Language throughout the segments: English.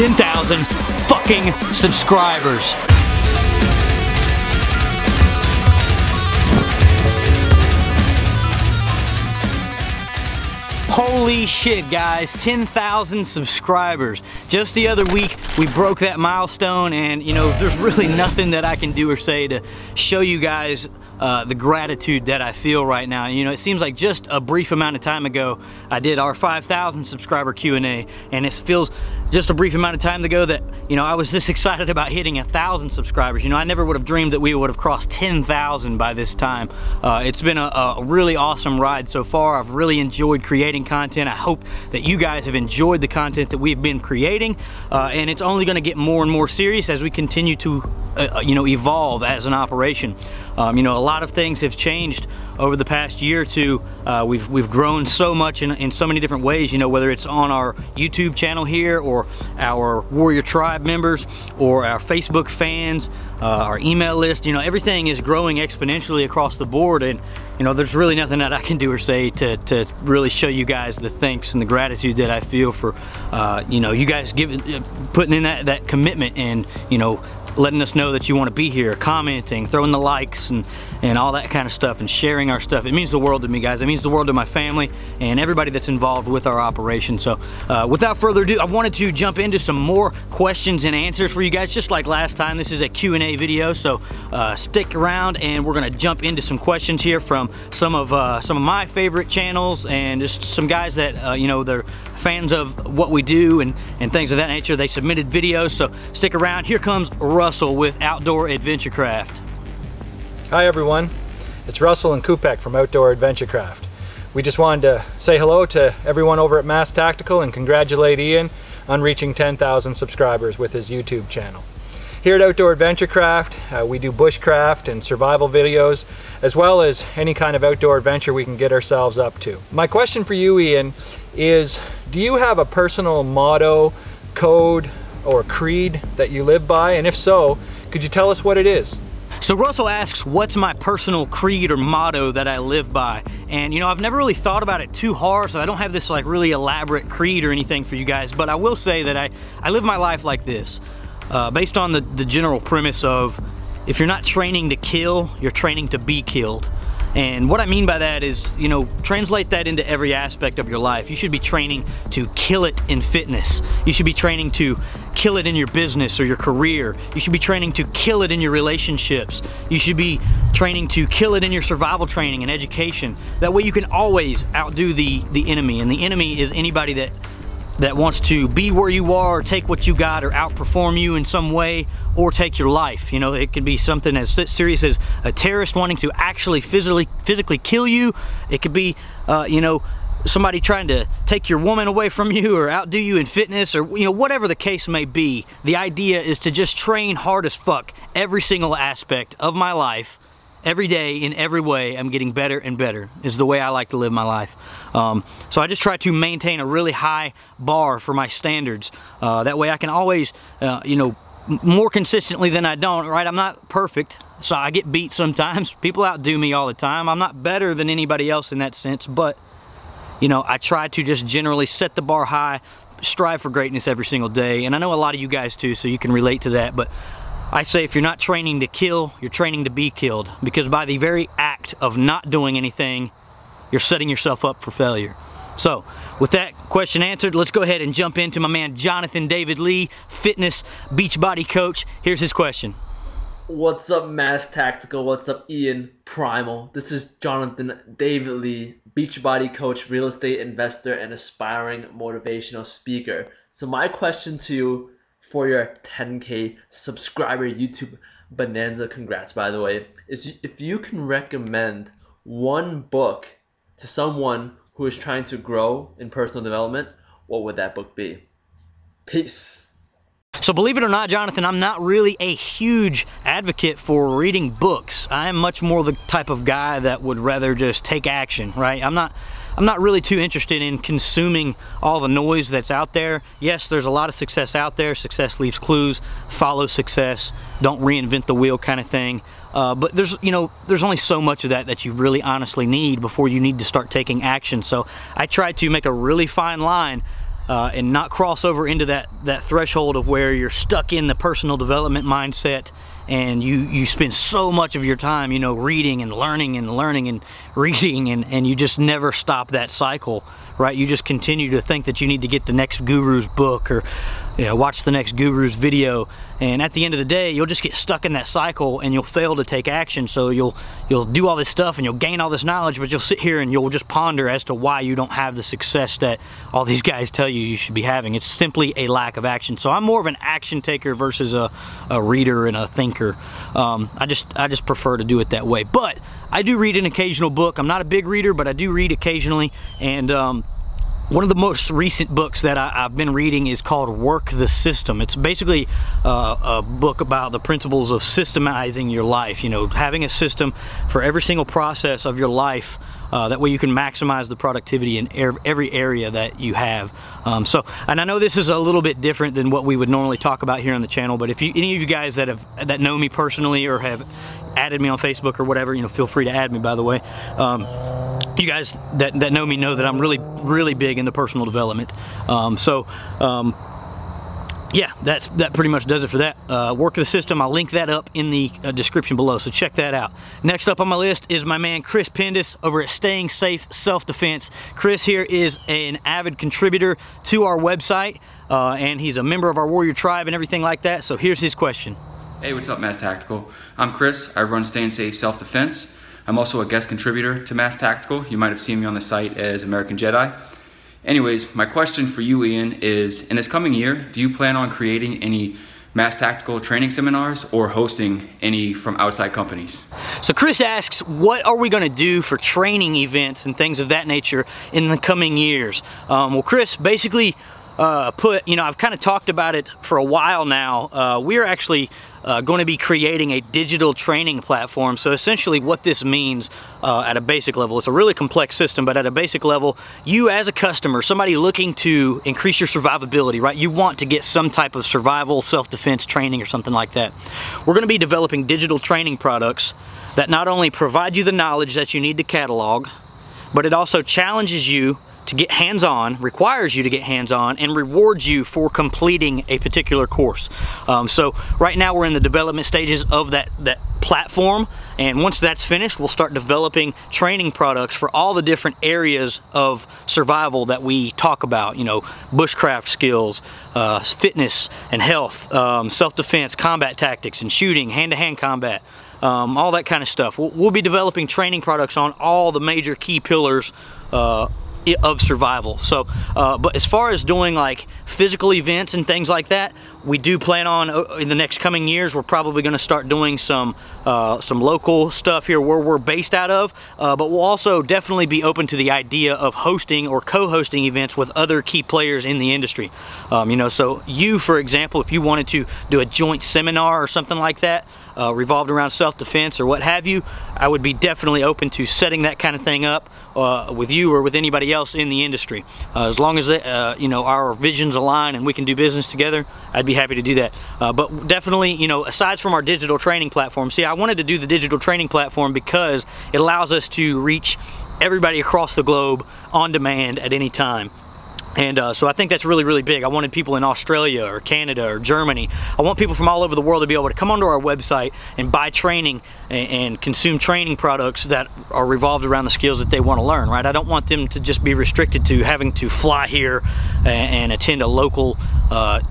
10,000 fucking subscribers. Holy shit, guys, 10,000 subscribers. Just the other week, we broke that milestone, and you know, there's really nothing that I can do or say to show you guys the gratitude that I feel right now. You know, it seems like just a brief amount of time ago, I did our 5,000 subscriber Q&A, and it feels just a brief amount of time ago that, you know, I was this excited about hitting 1,000 subscribers. You know, I never would have dreamed that we would have crossed 10,000 by this time. It's been a really awesome ride so far. I've really enjoyed creating content. I hope that you guys have enjoyed the content that we've been creating, and it's only going to get more and more serious as we continue to you know, evolve as an operation. You know, a lot of things have changed over the past year or two. We've grown so much in so many different ways, you know, whether it's on our YouTube channel here, or our Warrior Tribe members, or our Facebook fans, our email list. You know, everything is growing exponentially across the board, and you know, there's really nothing that I can do or say to really show you guys the thanks and the gratitude that I feel for you know, you guys putting in that commitment, and you know, letting us know that you want to be here, commenting, throwing the likes and all that kind of stuff, and sharing our stuff. It means the world to me, guys. It means the world to my family and everybody that's involved with our operation. So without further ado, I wanted to jump into some more questions and answers for you guys, just like last time. This is a Q&A video, so stick around, and we're gonna jump into some questions here from some of my favorite channels, and just some guys that you know, they're fans of what we do and things of that nature. They submitted videos, so stick around. Here comes Russell with Outdoor Adventure Craft. Hi everyone, it's Russell and Kupek from Outdoor Adventure Craft. We just wanted to say hello to everyone over at Mass Tactical and congratulate Ian on reaching 10,000 subscribers with his YouTube channel. Here at Outdoor Adventure Craft, we do bushcraft and survival videos, as well as any kind of outdoor adventure we can get ourselves up to. My question for you, Ian, is do you have a personal motto, code, or creed that you live by? And if so, could you tell us what it is? So Russell asks, what's my personal creed or motto that I live by? And you know, I've never really thought about it too hard, so I don't have this like really elaborate creed or anything for you guys, but I will say that I live my life like this, based on the general premise of, if you're not training to kill, you're training to be killed. And what I mean by that is, you know, translate that into every aspect of your life. You should be training to kill it in fitness. You should be training to kill it in your business or your career. You should be training to kill it in your relationships. You should be training to kill it in your survival training and education. That way you can always outdo the enemy. And the enemy is anybody that wants to be where you are, or take what you got, or outperform you in some way, or take your life. You know, it could be something as serious as a terrorist wanting to actually physically kill you. It could be, you know, somebody trying to take your woman away from you, or outdo you in fitness, or you know, whatever the case may be. The idea is to just train hard as fuck every single aspect of my life. Every day, in every way, I'm getting better and better, is the way I like to live my life. So I just try to maintain a really high bar for my standards. That way I can always, you know, more consistently than I don't, right? I'm not perfect, so I get beat sometimes. People outdo me all the time. I'm not better than anybody else in that sense, but, you know, I try to just generally set the bar high, strive for greatness every single day. And I know a lot of you guys too, so you can relate to that, but I say if you're not training to kill, you're training to be killed, because by the very act of not doing anything, you're setting yourself up for failure. So, with that question answered, let's go ahead and jump into my man Jonathan David Lee, fitness Beachbody coach. Here's his question. What's up, Mass Tactical? What's up, Ian Primal? This is Jonathan David Lee, Beachbody coach, real estate investor, and aspiring motivational speaker. So my question to you for your 10K subscriber YouTube bonanza, congrats by the way, is if you can recommend one book to someone who is trying to grow in personal development, what would that book be? Peace. So believe it or not, Jonathan, I'm not really a huge advocate for reading books. I am much more the type of guy that would rather just take action, right? I'm not really too interested in consuming all the noise that's out there. Yes, there's a lot of success out there. Success leaves clues. Follow success. Don't reinvent the wheel kind of thing. But there's only so much of that you really honestly need before you need to start taking action. So I try to make a really fine line and not cross over into that threshold of where you're stuck in the personal development mindset, and you spend so much of your time, you know, reading and learning and reading, and you just never stop that cycle, right? You just continue to think that you need to get the next guru's book, or, you know, watch the next guru's video, and at the end of the day, you'll just get stuck in that cycle and you'll fail to take action. So you'll do all this stuff and you'll gain all this knowledge, but you'll sit here and you'll just ponder as to why you don't have the success that all these guys tell you should be having. It's simply a lack of action. So I'm more of an action taker versus a reader and a thinker. I just prefer to do it that way. But I do read an occasional book. I'm not a big reader, but I do read occasionally, and one of the most recent books that I've been reading is called Work the System. It's basically a book about the principles of systemizing your life, you know, having a system for every single process of your life. That way you can maximize the productivity in every area that you have. And I know this is a little bit different than what we would normally talk about here on the channel, but if any of you guys that know me personally or have added me on Facebook or whatever, you know, feel free to add me, by the way. You guys that know me know that I'm really big into personal development. Yeah, that pretty much does it for that. Work the System, I'll link that up in the description below, so check that out. Next up on my list is my man Chris Pendis over at Staying Safe Self-Defense. Chris here is an avid contributor to our website, and he's a member of our Warrior Tribe and everything like that, so here's his question. Hey, what's up, Mass Tactical? I'm Chris. I run Staying Safe Self-Defense. I'm also a guest contributor to Mass Tactical. You might have seen me on the site as American Jedi. Anyways, my question for you, Ian, is in this coming year, do you plan on creating any Mass Tactical training seminars or hosting any from outside companies? So Chris asks, what are we going to do for training events and things of that nature in the coming years? Well, Chris basically I've kind of talked about it for a while now. We're actually going to be creating a digital training platform. So essentially what this means at a basic level, it's a really complex system, but at a basic level, you as a customer, somebody looking to increase your survivability, right? You want to get some type of survival, self-defense training or something like that. We're going to be developing digital training products that not only provide you the knowledge that you need to catalog, but it also challenges you to get hands-on, requires you to get hands-on, and rewards you for completing a particular course. So right now we're in the development stages of that platform, and once that's finished, we'll start developing training products for all the different areas of survival that we talk about, you know, bushcraft skills, fitness and health, self-defense, combat tactics and shooting, hand-to-hand combat, all that kind of stuff. We'll be developing training products on all the major key pillars of survival. So but as far as doing like physical events and things like that, we do plan on in the next coming years, we're probably going to start doing some local stuff here where we're based out of, but we'll also definitely be open to the idea of hosting or co-hosting events with other key players in the industry. You know, so you, for example, if you wanted to do a joint seminar or something like that revolved around self-defense or what have you, I would be definitely open to setting that kind of thing up with you or with anybody else in the industry. As long as you know, our visions align and we can do business together, I'd be happy to do that. But definitely, you know, aside from our digital training platform, see, I wanted to do the digital training platform because it allows us to reach everybody across the globe on demand at any time. And so I think that's really big. I wanted people in Australia or Canada or Germany. I want people from all over the world to be able to come onto our website and buy training and consume training products that are revolved around the skills that they want to learn, right? I don't want them to just be restricted to having to fly here and attend a local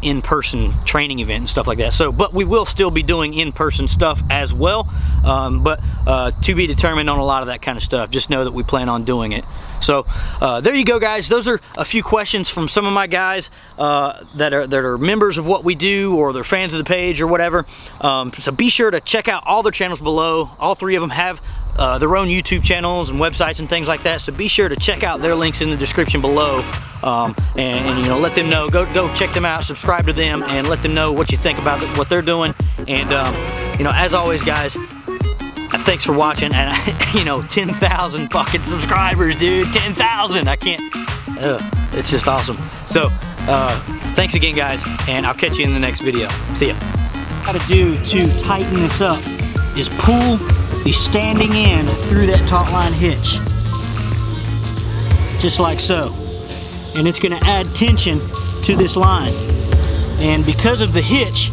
in-person training event and stuff like that. So, but we will still be doing in-person stuff as well, but to be determined on a lot of that kind of stuff. Just know that we plan on doing it. So there you go, guys. Those are a few questions from some of my guys that are members of what we do, or they're fans of the page or whatever. So be sure to check out all their channels below. All three of them have their own YouTube channels and websites and things like that. So be sure to check out their links in the description below, and you know, let them know. Go check them out. Subscribe to them and let them know what you think about what they're doing. And you know, as always, guys, thanks for watching. And you know, 10,000 fucking subscribers, dude. 10,000. I can't. It's just awesome. So thanks again, guys, and I'll catch you in the next video. See ya. What I gotta do to tighten this up is pull the standing end through that taut line hitch, just like so, and it's gonna add tension to this line. And because of the hitch,